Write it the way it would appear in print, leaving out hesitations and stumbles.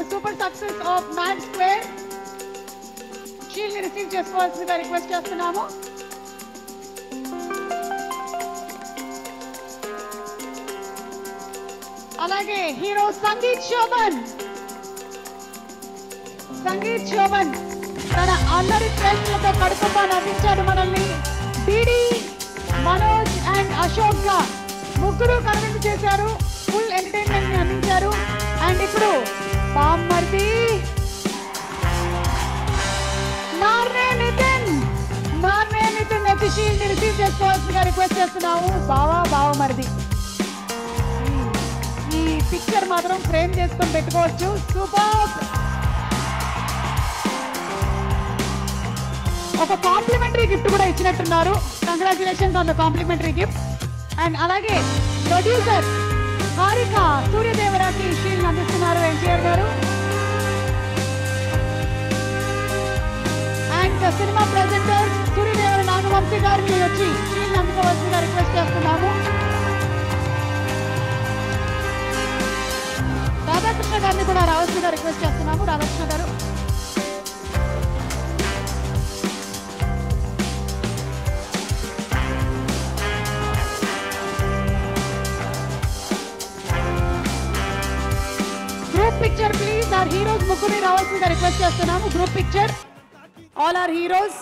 the super success of Man Square. Shield ni receive చేసుకోవాల్సిందిగా request చేస్తున్నాము. అలాగే hero sangeet Shobhan తన అల్లరి ప్రేక్షకులతో కడుపుగా నవ్వించాడు మనల్ని. డిడి, మనోజ్ అండ్ అశోక్ గా ముగ్గురు కనువిందు చేశారు. ఫుల్ ఎంటర్టైన్మెంట్ ని అందించారు. అండ్ ఇప్పుడు బామ్మర్ది నార్నే నితిన్ వచ్చి షీల్డ్ ని రిసీవ్ చేసుకోవాల్సిందిగా రిక్వెస్ట్ చేస్తున్నాము. బావమరిది ఈ పిక్చర్ మాత్రం ఫ్రేమ్ చేసుకొని పెట్టుకోవచ్చు. సూపర్. ఒక కాంప్లిమెంటరీ గిఫ్ట్ కూడా ఇచ్చినట్టున్నారు. Congratulations on the complimentary gift. And అలాగే ప్రొడ్యూసర్ హారిక సూర్యదేవరాకి షీల్డ్ అందిస్తున్నారు ఎన్టీఆర్ గారు. And cinema presenter Suryadevara Nagavamsi గారిని వచ్చి షీల్డ్ అందుకోవాల్సిందిగా రిక్వెస్ట్ చేస్తున్నాము. రాధాకృష్ణ గారిని కూడా రావాల్సిందిగా రిక్వెస్ట్ చేస్తున్నాము. రాధాకృష్ణ గారు పిక్చర్ ప్లీజ్. ఆర్ హీరోస్ ముగ్గురిని రావాల్సిందిగా రిక్వెస్ట్ చేస్తున్నాము. Group picture all are heroes.